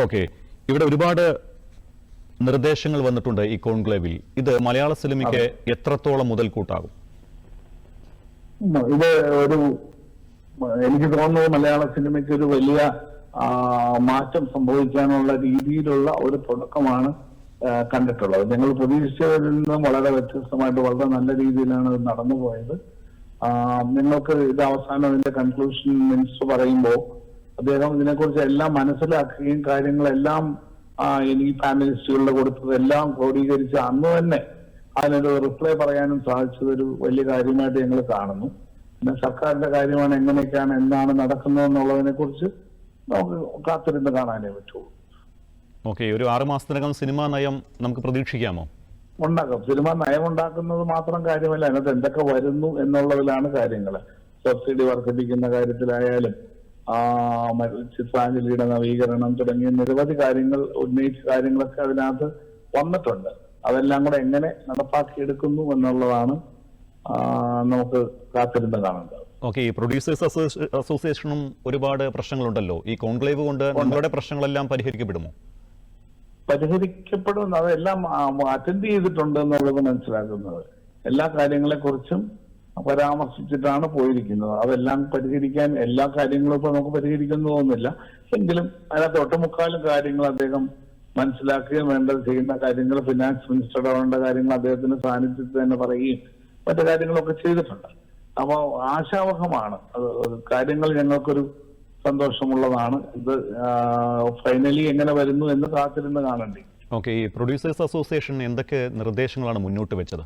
Okay, ഇവിടെ ഒരുപാട് നിർദ്ദേശങ്ങൾ വന്നിട്ടുണ്ട് ഈ കോൺക്ലേവിൽ. ഇത് മലയാള സിനിമയ്ക്ക് എത്രത്തോളം മുതൽക്കൂട്ടാകും? ഇത് ഒരു എനിക്ക് തോന്നുന്നു മലയാള സിനിമയ്ക്ക് ഒരു വലിയ മാറ്റം സംഭവിക്കാനുള്ള രീതിയിലുള്ള ഒരു തുടക്കമാണ് കണ്ടിട്ടുള്ളത്. ഞങ്ങൾ പ്രതീക്ഷിച്ചതിൽ നിന്നും വളരെ വ്യത്യസ്തമായിട്ട് വളരെ നല്ല രീതിയിലാണ് ഇത് നടന്നുപോയത്. നിങ്ങൾക്ക് ഇത് അവസാനം ഇതിന്റെ കൺക്ലൂഷൻ മിനിസ്റ്റർ പറയുമ്പോൾ അദ്ദേഹം ഇതിനെക്കുറിച്ച് എല്ലാം മനസ്സിലാക്കുകയും കാര്യങ്ങളെല്ലാം എനിക്ക് പാനലിസ്റ്റുകളുടെ കൊടുത്തതെല്ലാം ക്രോഡീകരിച്ച് അന്ന് തന്നെ അതിനൊരു റിപ്ലൈ പറയാനും സാധിച്ചതൊരു വലിയ കാര്യമായിട്ട് ഞങ്ങൾ കാണുന്നു. പിന്നെ സർക്കാരിന്റെ കാര്യമാണ്, എങ്ങനെയൊക്കെയാണ് എന്താണ് നടക്കുന്നത് എന്നുള്ളതിനെ കുറിച്ച് നമുക്ക് കാത്തിരുന്ന് കാണാനേ പറ്റുള്ളൂ. ഓക്കെ, ഒരു 6 മാസത്തിനകം സിനിമാ നയം നമുക്ക് പ്രതീക്ഷിക്കാമോ? ഉണ്ടാക്കാം. സിനിമാ നയം ഉണ്ടാക്കുന്നത് മാത്രം കാര്യമല്ല, അതിനകത്ത് എന്തൊക്കെ വരുന്നു എന്നുള്ളതിലാണ് കാര്യങ്ങൾ. സബ്സിഡി വർദ്ധിപ്പിക്കുന്ന കാര്യത്തിലായാലും ചിത്രാഞ്ജലിയുടെ നവീകരണം തുടങ്ങിയ നിരവധി കാര്യങ്ങൾ, ഉന്നയിച്ച കാര്യങ്ങളൊക്കെ അതിനകത്ത് വന്നിട്ടുണ്ട്. അതെല്ലാം കൂടെ എങ്ങനെ നടപ്പാക്കിയെടുക്കുന്നു എന്നുള്ളതാണ് നമുക്ക് കാത്തിരുന്ന് കാണേണ്ടത്. ഓക്കെ, ഈ പ്രൊഡ്യൂസേഴ്സ് അസോസിയേഷനും ഒരുപാട് പ്രശ്നങ്ങളുണ്ടല്ലോ. ഈ കോൺക്ലേവ് കൊണ്ട് നമ്മുടെ പ്രശ്നങ്ങളെല്ലാം പരിഹരിക്കപ്പെടുമോ? പരിഹരിക്കപ്പെടും. അതെല്ലാം അറ്റൻഡ് ചെയ്തിട്ടുണ്ട് എന്നുള്ളത് മനസ്സിലാക്കുന്നത്. എല്ലാ കാര്യങ്ങളെ കുറിച്ചും പരാമർശിച്ചിട്ടാണ് പോയിരിക്കുന്നത്. അതെല്ലാം പരിഹരിക്കാൻ എല്ലാ കാര്യങ്ങളും ഇപ്പൊ നമുക്ക് പരിഹരിക്കുന്നു തോന്നുന്നില്ല. എങ്കിലും അതിനകത്ത് ഒട്ടുമുക്കാലും കാര്യങ്ങൾ അദ്ദേഹം മനസ്സിലാക്കുകയും വേണ്ടത് ചെയ്യുന്ന കാര്യങ്ങൾ, ഫിനാൻസ് മിനിസ്റ്ററുടെ വേണ്ട കാര്യങ്ങൾ അദ്ദേഹത്തിന്റെ സാന്നിധ്യത്തിൽ തന്നെ പറയുകയും മറ്റു കാര്യങ്ങളൊക്കെ ചെയ്തിട്ടുണ്ട്. അപ്പൊ ആശാവഹമാണ് കാര്യങ്ങൾ. ഞങ്ങൾക്കൊരു സന്തോഷമുള്ളതാണ്. ഇത് ഫൈനലി എങ്ങനെ വരുന്നു എന്ന് കാത്തിരുന്ന് കാണണ്ടേ. ഓക്കെ, ഈ പ്രൊഡ്യൂസേഴ്സ് അസോസിയേഷൻ എന്തൊക്കെ നിർദ്ദേശങ്ങളാണ് മുന്നോട്ട് വെച്ചത്?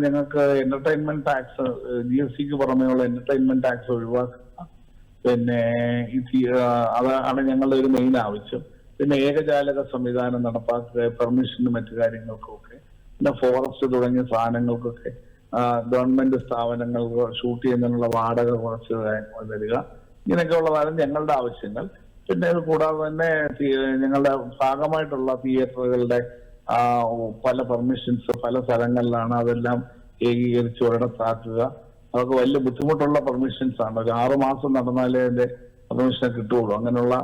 ഞങ്ങൾക്ക് എന്റർടൈൻമെന്റ് ടാക്സ്, GSTക്ക് പുറമെയുള്ള എന്റർടൈൻമെന്റ് ടാക്സ് ഒഴിവാക്കുക. പിന്നെ അതാണ് ഞങ്ങളുടെ ഒരു മെയിൻ ആവശ്യം. പിന്നെ ഏകജാലക സംവിധാനം നടപ്പാക്കുക, പെർമിഷനും മറ്റു കാര്യങ്ങൾക്കൊക്കെ. പിന്നെ ഫോറസ്റ്റ് തുടങ്ങിയ സാധനങ്ങൾക്കൊക്കെ ഗവൺമെന്റ് സ്ഥാപനങ്ങൾ ഷൂട്ട് ചെയ്യുന്നതിനുള്ള വാടക കുറച്ച് തരിക. ഇങ്ങനെയൊക്കെയുള്ളതാണ് ഞങ്ങളുടെ ആവശ്യങ്ങൾ. പിന്നെ ഇത് കൂടാതെ തന്നെ ഞങ്ങളുടെ ഭാഗമായിട്ടുള്ള തിയേറ്ററുകളുടെ പല പെർമിഷൻസ് പല സ്ഥലങ്ങളിലാണ്. അതെല്ലാം ഏകീകരിച്ച് ഒരിടത്താക്കുക. അതൊക്കെ വലിയ ബുദ്ധിമുട്ടുള്ള പെർമിഷൻസ് ആണ്. ഒരു 6 മാസം നടന്നാലേ അതിന്റെ പെർമിഷൻ കിട്ടുകയുള്ളൂ. അങ്ങനെയുള്ള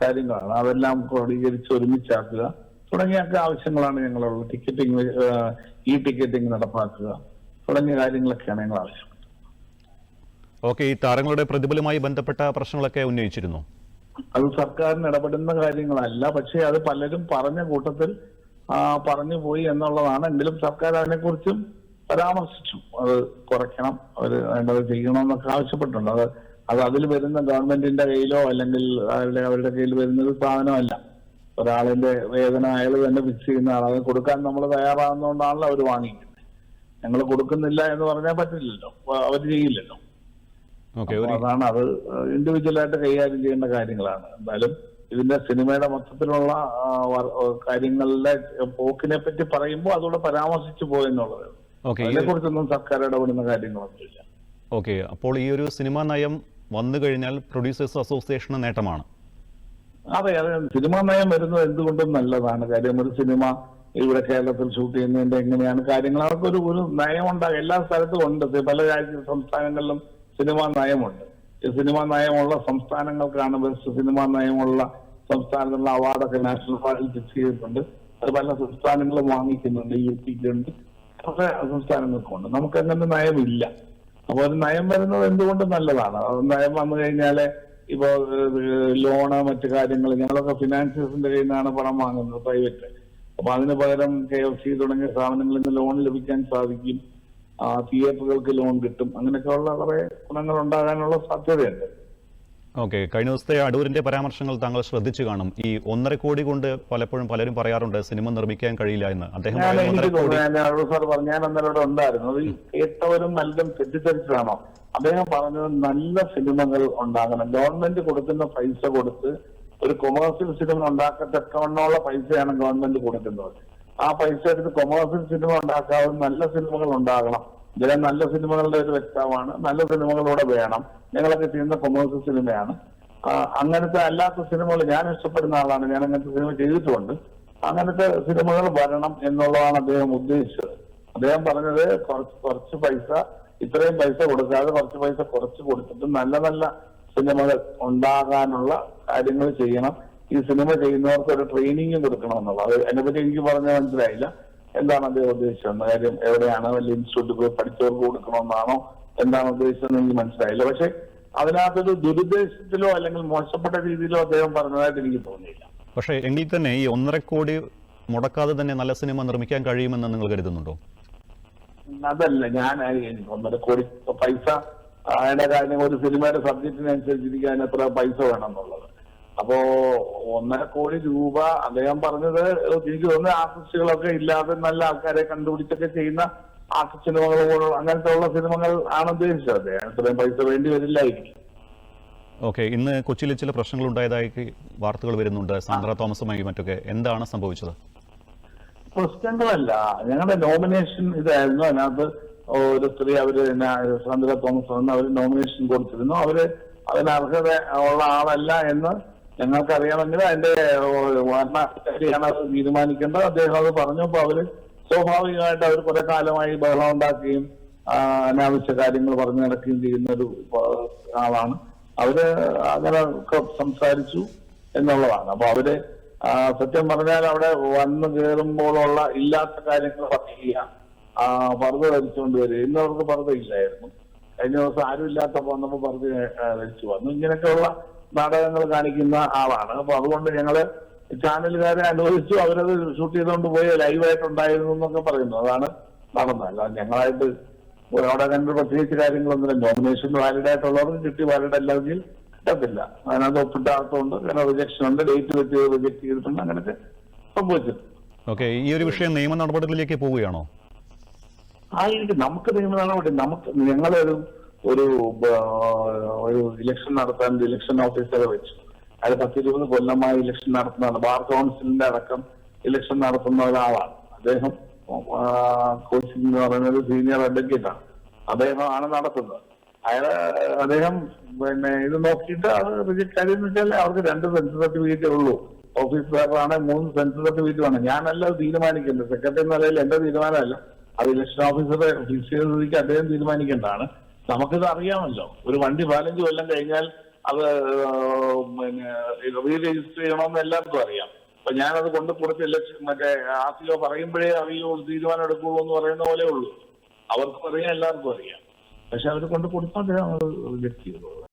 കാര്യങ്ങളാണ്. അതെല്ലാം ക്രോഡീകരിച്ച് ഒരുമിച്ചാക്കുക തുടങ്ങിയൊക്കെ ആവശ്യങ്ങളാണ് ഞങ്ങളുള്ളത്. ടിക്കറ്റിംഗ്, ടിക്കറ്റിംഗ് നടപ്പാക്കുക തുടങ്ങിയ കാര്യങ്ങളൊക്കെയാണ് ഞങ്ങൾ ആവശ്യം. ഓക്കെ, ഈ താരങ്ങളുടെ പ്രതിഫലവുമായി ബന്ധപ്പെട്ട പ്രശ്നങ്ങളൊക്കെ ഉന്നയിച്ചിരുന്നു. അത് സർക്കാരിന് ഇടപെടുന്ന കാര്യങ്ങളല്ല. പക്ഷേ അത് പലരും പറഞ്ഞ കൂട്ടത്തിൽ പറഞ്ഞു പോയി എന്നുള്ളതാണ്. എങ്കിലും സർക്കാർ അതിനെക്കുറിച്ചും പരാമർശിച്ചു. അത് കുറയ്ക്കണം, അവർ വേണ്ടത് ചെയ്യണമെന്നൊക്കെ ആവശ്യപ്പെട്ടുണ്ട്. അത് അതിൽ വരുന്ന ഗവൺമെന്റിന്റെ കയ്യിലോ അല്ലെങ്കിൽ അവരുടെ കയ്യിൽ വരുന്ന സാധനമല്ല. ഒരാളിന്റെ വേതന അയാൾ തന്നെ ഫിക്സ് ചെയ്യുന്ന ആൾ. അത് കൊടുക്കാൻ നമ്മൾ തയ്യാറാകുന്നതുകൊണ്ടാണല്ലോ അവർ വാങ്ങിക്കുന്നത്. ഞങ്ങൾ കൊടുക്കുന്നില്ല എന്ന് പറഞ്ഞാൽ പറ്റില്ലല്ലോ, അവർ ചെയ്യില്ലല്ലോ. അതാണ് അത് ഇൻഡിവിജ്വലായിട്ട് കൈകാര്യം ചെയ്യേണ്ട കാര്യങ്ങളാണ്. എന്തായാലും ഇതിന്റെ സിനിമയുടെ മൊത്തത്തിലുള്ള കാര്യങ്ങളുടെ പോക്കിനെ പറ്റി പറയുമ്പോൾ അതുകൂടെ പരാമർശിച്ചു പോയെന്നുള്ളത്. അതിനെക്കുറിച്ചൊന്നും സർക്കാർ ഇടപെടുന്ന കാര്യങ്ങളൊന്നുമില്ല. ഓക്കെ, അപ്പോൾ ഈ ഒരു സിനിമാ നയം വന്നു കഴിഞ്ഞാൽ പ്രൊഡ്യൂസേഴ്സ് അസോസിയേഷന് നേട്ടമാണ്. അതെ, സിനിമാ നയം വരുന്നത് എന്തുകൊണ്ടും നല്ലതാണ്. കാര്യം ഒരു സിനിമ ഇവിടെ കേരളത്തിൽ ഷൂട്ട് ചെയ്യുന്നതിന്റെ എങ്ങനെയാണ് കാര്യങ്ങൾ, അവർക്ക് ഒരു നയമുണ്ടാകും. എല്ലാ സ്ഥലത്തും ഉണ്ട്. പല സംസ്ഥാനങ്ങളിലും സിനിമാ നയമുണ്ട്. സിനിമാ നയമുള്ള സംസ്ഥാനങ്ങൾക്കാണ് ബെസ്റ്റ് സിനിമാ നയമുള്ള സംസ്ഥാനത്തിനുള്ള അവാർഡൊക്കെ നാഷണൽ അവാർഡിൽ ഫിക്സ് ചെയ്തിട്ടുണ്ട്. അത് പല സംസ്ഥാനങ്ങളും വാങ്ങിക്കുന്നുണ്ട്. UPക്കുണ്ട്, പല സംസ്ഥാനങ്ങൾക്കുണ്ട്. നമുക്ക് അങ്ങനെ നയമില്ല. അപ്പൊ ഒരു നയം വരുന്നത് എന്തുകൊണ്ടും നല്ലതാണ്. നയം വന്നു കഴിഞ്ഞാല് ഇപ്പൊ ലോണ് മറ്റു കാര്യങ്ങൾ, ഞങ്ങളൊക്കെ ഫിനാൻഷ്യസിന്റെ കയ്യിൽ നിന്നാണ് പണം വാങ്ങുന്നത്, പ്രൈവറ്റ്. അപ്പൊ അതിന് പകരം KFC തുടങ്ങിയ സ്ഥാപനങ്ങളിൽ നിന്ന് ലോൺ ലഭിക്കാൻ സാധിക്കും. തിയേറ്ററുകൾക്ക് ലോൺ കിട്ടും. അങ്ങനെയൊക്കെയുള്ള കുറെ ഗുണങ്ങൾ ഉണ്ടാകാനുള്ള സാധ്യതയുണ്ട്. ഓക്കെ, കഴിഞ്ഞ ദിവസത്തെ അടൂരിന്റെ പരാമർശങ്ങൾ താങ്കൾ ശ്രദ്ധിച്ചു കാണും. ഈ 1.5 കോടി കൊണ്ട് പലപ്പോഴും പലരും പറയാറുണ്ട് സിനിമ നിർമ്മിക്കാൻ കഴിയില്ല എന്ന്. അദ്ദേഹം ഞാൻ അന്നേരം ഉണ്ടായിരുന്നു. അത് കേട്ടവരും നല്ലതും തെറ്റിദ്ധരിച്ചതാണോ? അദ്ദേഹം പറഞ്ഞത് നല്ല സിനിമകൾ ഉണ്ടാകണം. ഗവൺമെന്റ് കൊടുക്കുന്ന പൈസ കൊടുത്ത് ഒരു കൊമേഴ്സ്യൽ സിനിമ ഉണ്ടാക്കത്തക്കവണ്ണമുള്ള പൈസയാണ് ഗവൺമെന്റ് കൊടുക്കുന്നത്. ആ പൈസ എടുത്ത് കൊമേഴ്സ്യൽ സിനിമ ഉണ്ടാക്കാതെ നല്ല സിനിമകൾ ഉണ്ടാകണം. ജനം നല്ല സിനിമകളുടെ ഒരു വ്യക്താവാണ്. നല്ല സിനിമകളൂടെ വേണം. ഞങ്ങളൊക്കെ ചെയ്യുന്ന കൊമേഴ്സ്യൽ സിനിമയാണ്. അങ്ങനത്തെ അല്ലാത്ത സിനിമകൾ ഞാൻ ഇഷ്ടപ്പെടുന്ന ആളാണ്. ഞാൻ അങ്ങനത്തെ സിനിമ ചെയ്തിട്ടുമുണ്ട്. അങ്ങനത്തെ സിനിമകൾ വരണം എന്നുള്ളതാണ് അദ്ദേഹം ഉദ്ദേശിച്ചത്. അദ്ദേഹം പറഞ്ഞത് കുറച്ച് പൈസ, ഇത്രയും പൈസ കൊടുക്കാതെ കുറച്ച് പൈസ കുറച്ച് കൊടുത്തിട്ട് നല്ല നല്ല സിനിമകൾ ഉണ്ടാകാനുള്ള കാര്യങ്ങൾ ചെയ്യണം, ഈ സിനിമ ചെയ്യുന്നവർക്ക് ഒരു ട്രെയിനിങ് കൊടുക്കണം എന്നുള്ളത്. അത് അതിനെപ്പറ്റി എനിക്ക് പറഞ്ഞാൽ മനസ്സിലായില്ല എന്താണ് അദ്ദേഹം ഉദ്ദേശിച്ചത്, കാര്യം എവിടെയാണ് വലിയ ഇൻസ്റ്റിറ്റ്യൂട്ടിൽ പോയി പഠിച്ചവർക്ക് കൊടുക്കണമെന്നാണോ എന്താണ് ഉദ്ദേശിച്ചതെന്ന് എനിക്ക് മനസ്സിലായില്ല. പക്ഷെ അതിനകത്തൊരു ദുരുദ്ദേശത്തിലോ അല്ലെങ്കിൽ മോശപ്പെട്ട രീതിയിലോ അദ്ദേഹം പറഞ്ഞതായിട്ട് എനിക്ക് തോന്നിയില്ല. പക്ഷേ എങ്കിൽ തന്നെ ഈ 1.5 കോടി മുടക്കാതെ തന്നെ നല്ല സിനിമ നിർമ്മിക്കാൻ കഴിയുമെന്ന് നിങ്ങൾ കരുതുന്നുണ്ടോ? അതല്ല, ഞാൻ 1.5 കോടി പൈസ അതിന്റെ കാര്യം ഒരു സിനിമയുടെ സബ്ജക്റ്റിനനുസരിച്ചിരിക്കും അതിന് എത്ര പൈസ വേണം എന്നുള്ളത്. അപ്പോ 1.5 കോടി രൂപ അദ്ദേഹം പറഞ്ഞത് എനിക്ക് തോന്നുന്നു ആർട്ടിസ്റ്റുകളൊക്കെ ഇല്ലാതെ നല്ല ആൾക്കാരെ കണ്ടുപിടിച്ചൊക്കെ ചെയ്യുന്ന ആർട്ടിസ്റ്റ് സിനിമകൾ അങ്ങനത്തെ ഉള്ള സിനിമകൾ ആണ് ഉദ്ദേശിച്ചത്. അദ്ദേഹം ഇത്രയും പൈസ വേണ്ടി വരില്ലായിരിക്കും. ഓക്കെ, ഇന്ന് കൊച്ചിയിൽ ചില പ്രശ്നങ്ങൾ ഉണ്ടായതായി വാർത്തകൾ വരുന്നുണ്ട്, സാന്ദ്ര തോമസുമായി മറ്റൊക്കെ. എന്താണ് സംഭവിച്ചത്? പ്രശ്നങ്ങളല്ല, ഞങ്ങളുടെ നോമിനേഷൻ ഇതായിരുന്നു. അതിനകത്ത് ഒരു സ്ത്രീ അവര് സാന്ദ്ര തോമസ് വന്ന് അവര് നോമിനേഷൻ കൊടുത്തിരുന്നു. അവര് അതിന് അർഹത ഉള്ള ആളല്ല എന്ന് ഞങ്ങൾക്കറിയാമെങ്കിൽ അതിന്റെ ഭരണാധികാരിയാണ് അത് തീരുമാനിക്കേണ്ടത്. അദ്ദേഹം അത് പറഞ്ഞപ്പോൾ അവര് സ്വാഭാവികമായിട്ട് അവർ കുറെ കാലമായി ബഹളം ഉണ്ടാക്കുകയും അനാവശ്യ കാര്യങ്ങൾ പറഞ്ഞു നടക്കുകയും ചെയ്യുന്ന ഒരു ആളാണ്. അവര് അങ്ങനെ സംസാരിച്ചു എന്നുള്ളതാണ്. അപ്പൊ അവര് സത്യം പറഞ്ഞാൽ അവിടെ വന്നു കയറുമ്പോഴുള്ള ഇല്ലാത്ത കാര്യങ്ങൾ പറയുക, പർദ്ദ ധരിച്ചുകൊണ്ട് വരിക. ഇന്ന് അവർക്ക് പർദ്ദ ഇല്ലായിരുന്നു. കഴിഞ്ഞ ദിവസം ആരും ഇല്ലാത്തപ്പോൾ വന്നപ്പോൾ പർദ്ദ ധരിച്ചു വന്നു. ഇങ്ങനെയൊക്കെയുള്ള നാടകങ്ങൾ കാണിക്കുന്ന ആളാണ്. അപ്പൊ അതുകൊണ്ട് ഞങ്ങള് ചാനലുകാരെ അനുവദിച്ചു, അവരത് ഷൂട്ട് ചെയ്തുകൊണ്ട് പോയി ലൈവായിട്ടുണ്ടായിരുന്നു എന്നൊക്കെ പറയുന്നു. അതാണ് നടന്നത്. അല്ല ഞങ്ങളായിട്ട് അവിടെ കണ്ട് പ്രത്യേകിച്ച് കാര്യങ്ങളൊന്നുമില്ല. നോമിനേഷൻ വാലിഡ് ആയിട്ടുള്ളവർക്ക് കിട്ടി, വാലിഡ് അല്ലെങ്കിൽ കിട്ടത്തില്ല. അതിനകത്ത് ഒപ്പിട്ടാകത്തോണ്ട് അങ്ങനെ റിജക്ഷൻ ഉണ്ട്, ഡേറ്റ് വെച്ച് റിജക്ട് ചെയ്തിട്ടുണ്ട്, അങ്ങനെയൊക്കെ സംഭവിച്ചിട്ടുണ്ട്. ഓക്കെ, ഈ ഒരു വിഷയം നിയമ നടപടികളിലേക്ക് പോവുകയാണോ? ആയിരിക്കും. നമുക്ക് നിയമ നടപടി, ഞങ്ങളൊരു ഒരു ഇലക്ഷൻ നടത്താൻ ഇലക്ഷൻ ഓഫീസറെ വെച്ചു. അത് 10-20 കൊല്ലമായി ഇലക്ഷൻ നടത്തുന്നതാണ്. ബാർ കൗൺസിലിന്റെ അടക്കം ഇലക്ഷൻ നടത്തുന്ന ഒരാളാണ് അദ്ദേഹം. കോച്ചിങ് എന്ന് പറയുന്നത് സീനിയർ അഡ്വക്കേറ്റ് ആണ്. അദ്ദേഹമാണ് നടത്തുന്നത്. അദ്ദേഹം ഇത് നോക്കിയിട്ട് അത് റിജക്ട് ആയെന്ന് വെച്ചാൽ അവർക്ക് 2 സെൻസസ് സർട്ടിഫിക്കറ്റേ ഉള്ളൂ. ഓഫീസറാണ് 3 സെൻസസ് സർട്ടിഫിക്കറ്റ് വേണം. ഞാനല്ല അത് തീരുമാനിക്കേണ്ടത്. സെക്രട്ടറി എന്ന നിലയിൽ എന്റെ തീരുമാനമല്ല, അത് ഇലക്ഷൻ ഓഫീസറെ ഫിക്സ് ചെയ്ത സ്ഥിതിക്ക് അദ്ദേഹം തീരുമാനിക്കേണ്ടതാണ്. നമുക്കിത് അറിയാമല്ലോ, ഒരു വണ്ടി 15 കൊല്ലം കഴിഞ്ഞാൽ അത് റീ രജിസ്റ്റർ ചെയ്യണമെന്ന് എല്ലാവർക്കും അറിയാം. അപ്പൊ ഞാനത് കൊണ്ട് കൊടുത്ത് ഇലക്ഷൻ മറ്റേ RTO പറയുമ്പോഴേ അറിയുള്ളൂ, തീരുമാനം എടുക്കുള്ളൂ എന്ന് പറയുന്ന പോലെ ഉള്ളൂ. അവർക്കും അറിയാം, എല്ലാവർക്കും അറിയാം. പക്ഷെ അവർ കൊണ്ട് കൊടുത്താൽ അദ്ദേഹം റിജക്ട് ചെയ്തു.